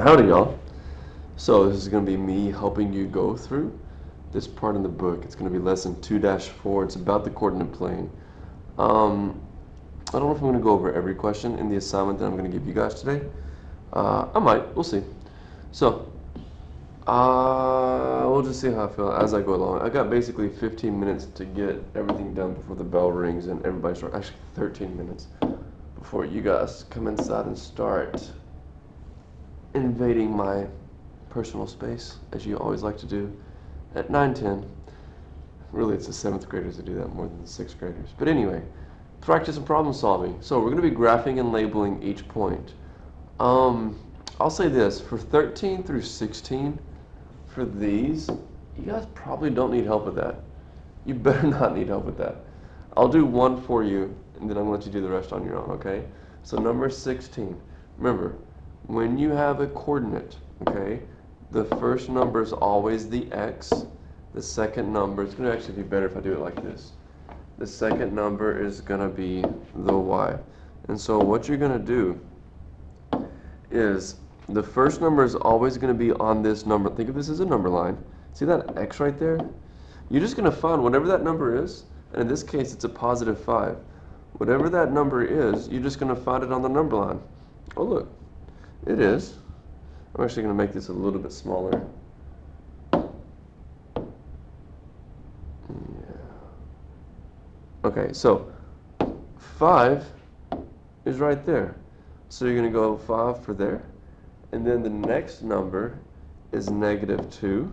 Howdy, y'all. So this is going to be me helping you go through this part in the book. It's going to be lesson 2-4. It's about the coordinate plane. I don't know if I'm going to go over every question in the assignment that I'm going to give you guys today. I might. We'll see. So we'll just see how I feel as I go along. I got basically 15 minutes to get everything done before the bell rings and everybody starts. Actually, 13 minutes before you guys come inside and start invading my personal space, as you always like to do at 9-10. Really, it's the 7th graders that do that more than the 6th graders. But anyway, practice and problem solving. So we're going to be graphing and labeling each point. I'll say this, for 13 through 16, for these, you guys probably don't need help with that. You better not need help with that. I'll do one for you, and then I'm going to let you do the rest on your own, okay? So number 16, remember, when you have a coordinate, okay, the first number is always the x. The second number, it's going to actually be better if I do it like this. The second number is going to be the y. And so what you're going to do is the first number is always going to be on this number. Think of this as a number line. See that x right there? You're just going to find whatever that number is, and in this case it's a positive 5. Whatever that number is, you're just going to find it on the number line. Oh look, it is. I'm actually going to make this a little bit smaller. Yeah. Okay, so 5 is right there. So you're going to go 5 for there. And then the next number is -2.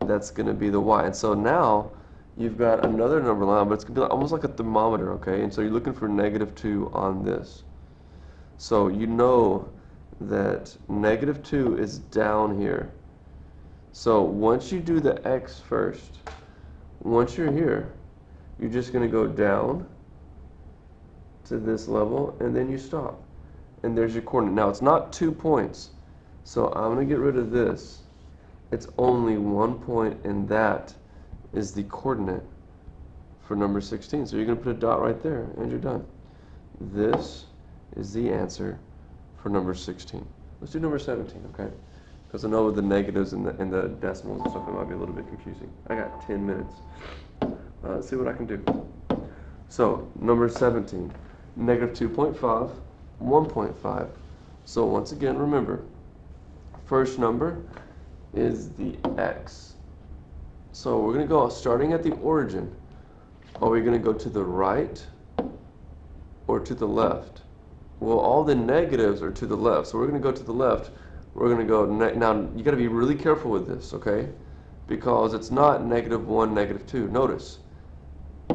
That's going to be the y. And so now you've got another number line, but it's going to be almost like a thermometer, okay? And so you're looking for -2 on this. So you know that -2 is down here. So once you do the x first, once you're here, you're just going to go down to this level, and then you stop. And there's your coordinate. Now, it's not 2 points, so I'm going to get rid of this. It's only 1 point, and that is the coordinate for number 16. So you're going to put a dot right there, and you're done. This is the answer for number 16. Let's do number 17, okay? Because I know with the negatives and the decimals and stuff, it might be a little bit confusing. I got 10 minutes. Let's see what I can do. So, number 17, -2.5, 1.5. So once again, remember, first number is the x. So we're going to go starting at the origin. Are we going to go to the right or to the left? Well, all the negatives are to the left, so we're going to go to the left. We're going to go, now you got to be really careful with this, okay? Because it's not -1, -2. Notice,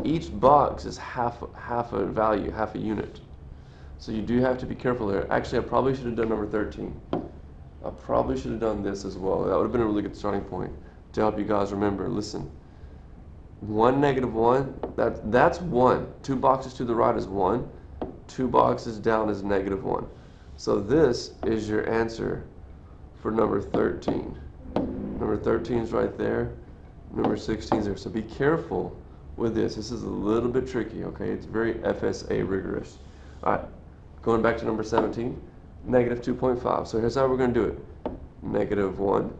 each box is half a value, half a unit. So you do have to be careful there. Actually, I probably should have done number 13. I probably should have done this as well. That would have been a really good starting point to help you guys remember. Listen, 1, -1, that's 1. 2 boxes to the right is 1. 2 boxes down is -1. So this is your answer for number 13. Number 13 is right there. Number 16 is there. So be careful with this. This is a little bit tricky, okay? It's very FSA rigorous. All right, going back to number 17, -2.5. So here's how we're going to do it. -1,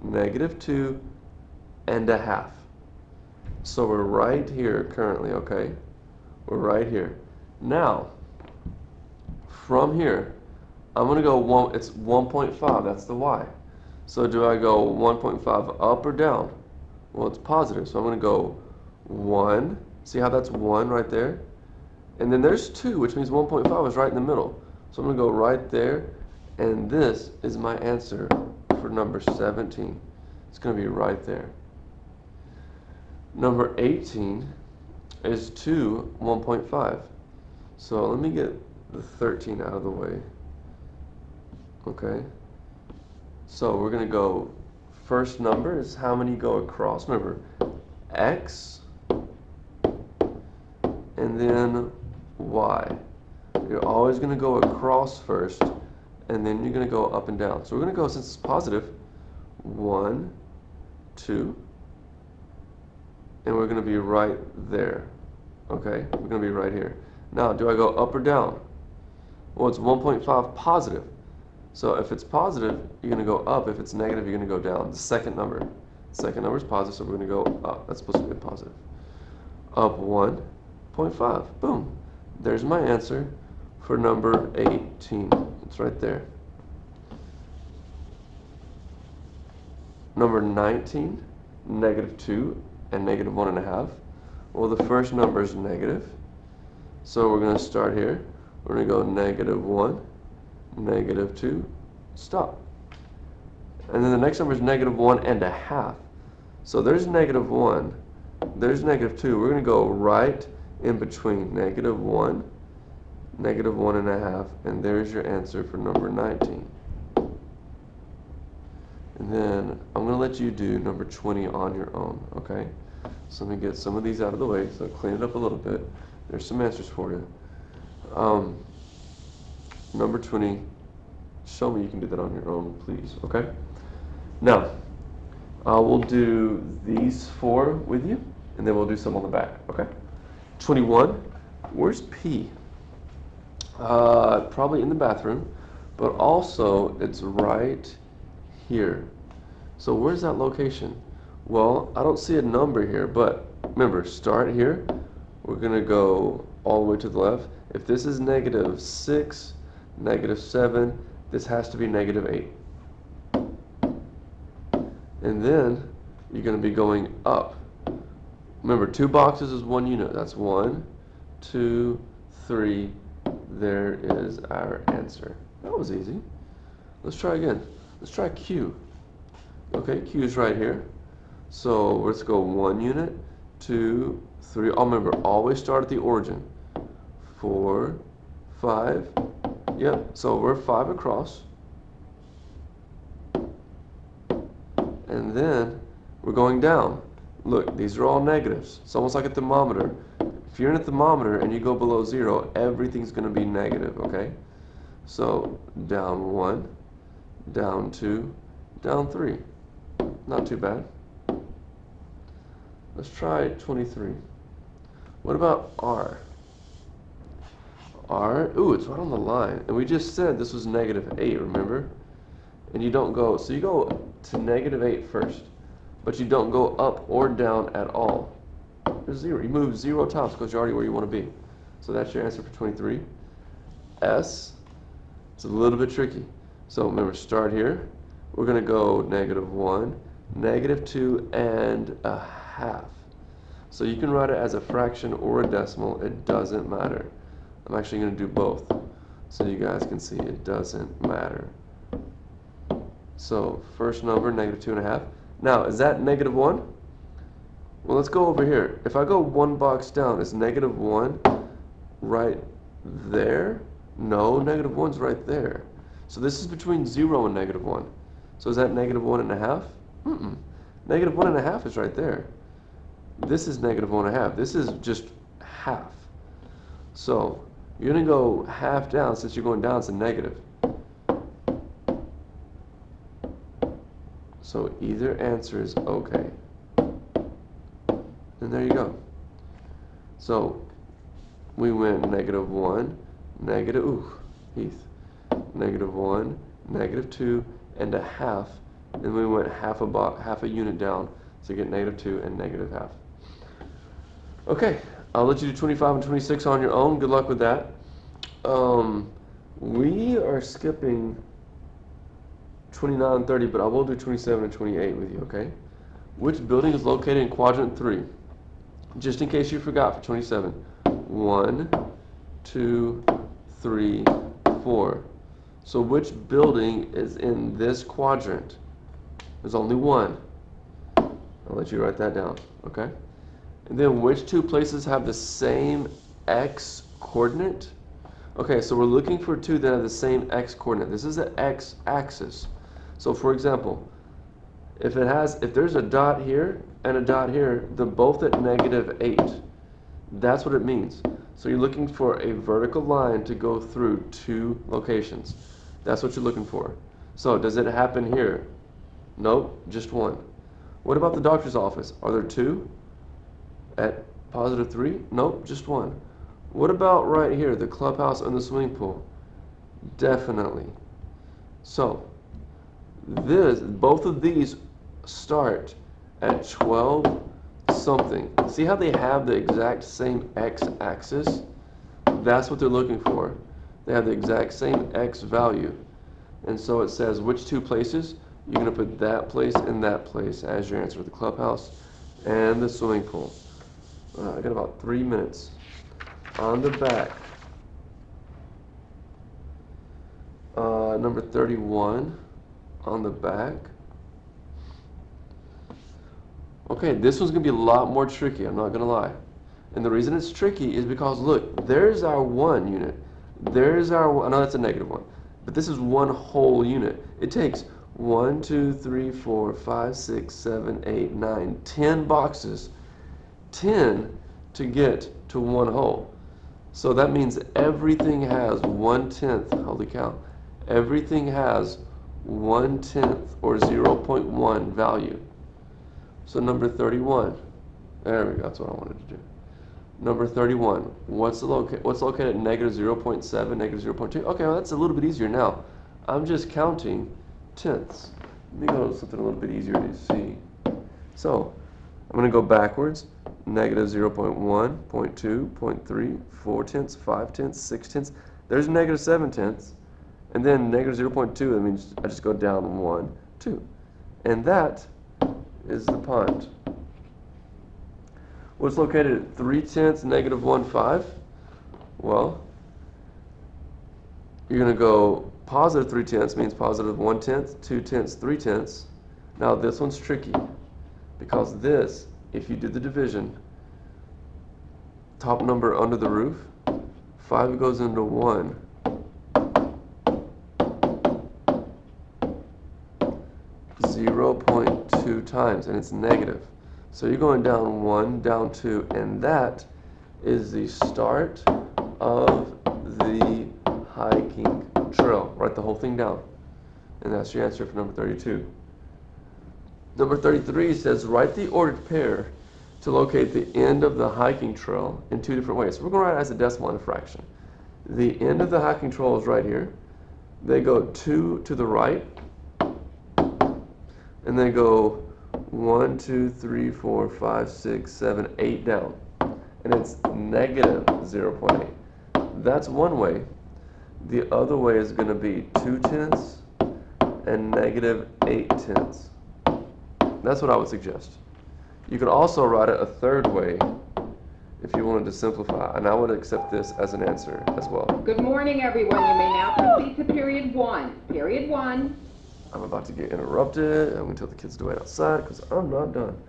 -2, and a half. So we're right here currently, okay? We're right here. Now, from here, I'm going to go it's 1.5, that's the y. So do I go 1.5 up or down? Well, it's positive, so I'm going to go 1. See how that's 1 right there? And then there's 2, which means 1.5 is right in the middle. So I'm going to go right there, and this is my answer for number 17. It's going to be right there. Number 18 is 2, 1.5. So let me get the 13 out of the way. Okay. So we're going to go, first number is how many go across. Remember, x, and then y. You're always going to go across first, and then you're going to go up and down. So we're going to go, since it's positive, 1, 2, and we're going to be right there. Okay, we're going to be right here. Now, do I go up or down? Well, it's 1.5 positive. So if it's positive, you're going to go up. If it's negative, you're going to go down. The second number. The second number is positive, so we're going to go up. That's supposed to be a positive. Up 1.5. Boom. There's my answer for number 18. It's right there. Number 19, negative 2 and negative 1.5. Well, the first number is negative. So we're going to start here. We're going to go negative 1, negative 2, stop. And then the next number is negative 1.5. So there's negative 1, there's negative 2. We're going to go right in between negative 1, negative 1.5, and there's your answer for number 19. And then I'm going to let you do number 20 on your own, okay? So let me get some of these out of the way, so clean it up a little bit. There's some answers for you. Number 20, show me you can do that on your own, please, okay? Now, we'll do these 4 with you, and then we'll do some on the back, okay? 21, where's P? Probably in the bathroom, but also it's right here. So where's that location? Well, I don't see a number here, but remember, start here. We're going to go all the way to the left. If this is negative 6, negative 7, this has to be negative 8. And then you're going to be going up. Remember, 2 boxes is 1 unit. That's 1, 2, 3. There is our answer. That was easy. Let's try again. Let's try Q. Okay, Q is right here. So let's go 1 unit, 2, 3. Oh, remember, always start at the origin. 4, 5. Yep, so we're 5 across. And then we're going down. Look, these are all negatives. It's almost like a thermometer. If you're in a thermometer and you go below 0, everything's going to be negative, okay? So down 1, down 2, down 3. Not too bad. Let's try 23. What about R? R, ooh, it's right on the line. And we just said this was negative 8, remember? And you don't go, so you go to negative 8 first, but you don't go up or down at all. There's 0. You move 0 times because you're already where you want to be. So that's your answer for 23. S, it's a little bit tricky. So remember, start here. We're going to go negative 1, negative 2, and a half. So you can write it as a fraction or a decimal. It doesn't matter. I'm actually going to do both so you guys can see it doesn't matter. So first number, negative 2.5. Now, is that negative 1? Well, let's go over here. If I go 1 box down, is negative 1 right there? No, negative 1's right there. So this is between 0 and negative 1. So is that negative 1.5? Mm-mm. Negative 1.5 is right there. This is negative 1.5. This is just half. So you're going to go half down. Since you're going down, it's a negative. So either answer is okay. And there you go. So we went negative 1, negative, Heath, negative 1, negative 2, and a half. And we went half a unit down. So you get negative 2 and negative half. Okay, I'll let you do 25 and 26 on your own. Good luck with that. We are skipping 29 and 30, but I will do 27 and 28 with you, okay? Which building is located in quadrant 3? Just in case you forgot for 27. 1, 2, 3, 4. So which building is in this quadrant? There's only one. I'll let you write that down, okay? And then which 2 places have the same x coordinate? Okay, so we're looking for 2 that have the same x coordinate. This is the x axis. So for example, if there's a dot here and a dot here, they're both at negative 8. That's what it means. So you're looking for a vertical line to go through 2 locations. That's what you're looking for. So does it happen here? Nope, just 1. What about the doctor's office? Are there 2 at positive 3? Nope, just 1. What about right here, the clubhouse and the swimming pool? Definitely. So both of these start at 12 something. See how they have the exact same x-axis? That's what they're looking for. They have the exact same x value. And so it says which two places? You're going to put that place and that place as your answer. The clubhouse and the swimming pool. I got about 3 minutes. On the back, number 31 on the back. Okay, this one's going to be a lot more tricky, I'm not going to lie. And the reason it's tricky is because, look, there's our 1 unit. There's our, I know that's a negative 1, but this is one whole unit. It takes 1, 2, 3, 4, 5, 6, 7, 8, 9, 10 boxes, 10 to get to one whole. So that means everything has 1/10, holy cow, everything has 1/10 or 0.1 value. So number 31, there we go, that's what I wanted to do. Number 31, what's located at negative 0.7, negative 0.2? Okay, well that's a little bit easier now. I'm just counting tenths. Let me go to something a little bit easier to see. So I'm going to go backwards. Negative 0.1, 0.2, 0.3, 4 tenths, 5 tenths, 6 tenths. There's negative 7 tenths. And then negative 0.2, that means I just go down 1, 2. And that is the pond. What's located at 3 tenths, negative 1, 5? Well, you're going to go positive 3 tenths means positive 1 tenth, 2 tenths, 3 tenths. Now this one's tricky because this, if you do the division, top number under the roof, 5 goes into 1. 0.2 times, and it's negative. So you're going down 1, down 2, and that is the start of the hiking trail. Write the whole thing down. And that's your answer for number 32. Number 33 says, write the ordered pair to locate the end of the hiking trail in 2 different ways. So we're going to write it as a decimal and a fraction. The end of the hiking trail is right here. They go 2 to the right, and they go 1, 2, 3, 4, 5, 6, 7, 8 down. And it's negative 0.8. That's one way. The other way is going to be 2 tenths and negative 8 tenths. That's what I would suggest. You could also write it a third way if you wanted to simplify, and I would accept this as an answer as well. Good morning, everyone. You may now proceed to period 1. Period 1. I'm about to get interrupted. I'm going to tell the kids to wait outside because I'm not done.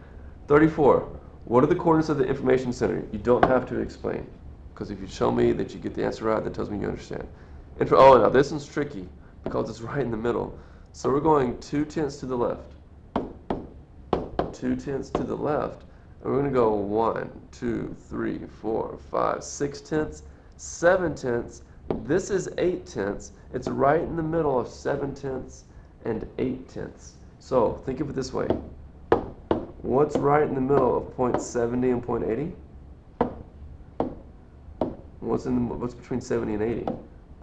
34. What are the coordinates of the information center? You don't have to explain, because if you show me that you get the answer right, that tells me you understand. Oh, now this one's tricky because it's right in the middle. So we're going 2 tenths to the left. 2 tenths to the left. And we're going to go 1, 2, 3, 4, 5, 6 tenths, 7 tenths. This is 8 tenths. It's right in the middle of 7 tenths and 8 tenths. So think of it this way. What's right in the middle of 0.70 and 0.80? What's between 70 and 80?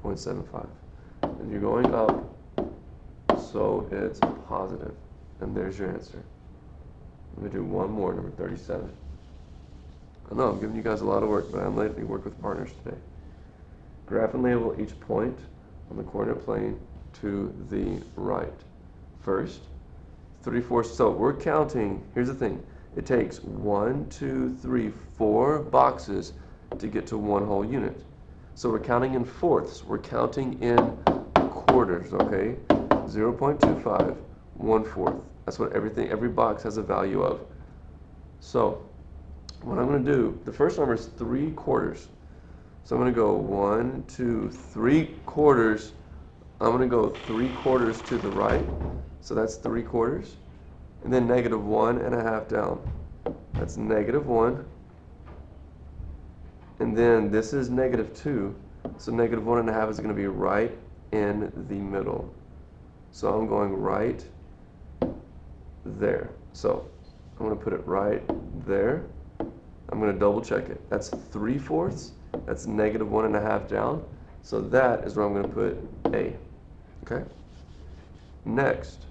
0.75. And you're going up, so it's positive. And there's your answer. Let me do one more, number 37. I know I'm giving you guys a lot of work, but I'm letting you work with partners today. Graph and label each point on the coordinate plane to the right. First, 3/4. So we're counting. Here's the thing. It takes 1, 2, 3, 4 boxes to get to one whole unit. So we're counting in fourths. We're counting in quarters, okay? 0.25, 1/4. That's what every box has a value of. So what I'm going to do, the first number is 3/4. So I'm going to go 1, 2, 3/4. I'm going to go 3/4 to the right. So that's 3/4. And then negative 1.5 down. That's negative 1. And then this is negative 2. So negative 1.5 is going to be right in the middle. So I'm going right there. So I'm going to put it right there. I'm going to double check it. That's 3/4. That's negative 1.5 down. So that is where I'm going to put A. Okay? Next,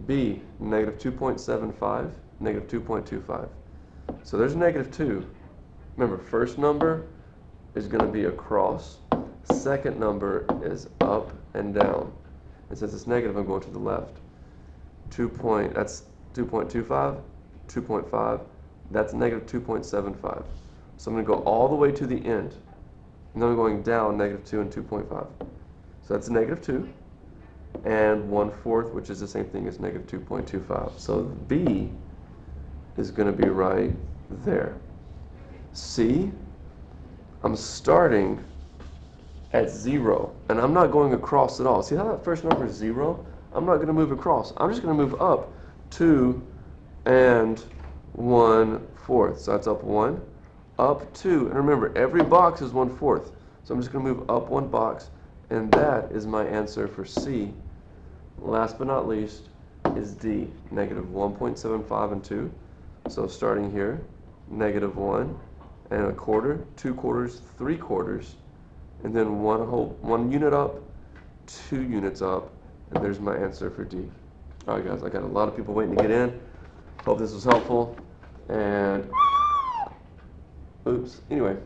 B, negative 2.75, negative 2.25. So there's negative 2. Remember, first number is going to be across. Second number is up and down. And since it's negative, I'm going to the left. That's 2.25, 2.5. That's negative 2.75. So I'm going to go all the way to the end. And then I'm going down negative 2 and 2.5. So that's negative 2 and 1/4, which is the same thing as negative 2.25. So B is going to be right there. C, I'm starting at 0, and I'm not going across at all. See how that first number is 0? I'm not going to move across. I'm just going to move up 2 and 1/4. So that's up 1, up 2. And remember, every box is 1/4. So I'm just going to move up 1 box, and that is my answer for C. Last but not least is D, negative 1.75 and 2. So starting here, negative 1 and 1/4, 2/4, 3/4, and then 1 unit up, 2 units up, and there's my answer for D. All right, guys, I got a lot of people waiting to get in. Hope this was helpful, and oops, anyway.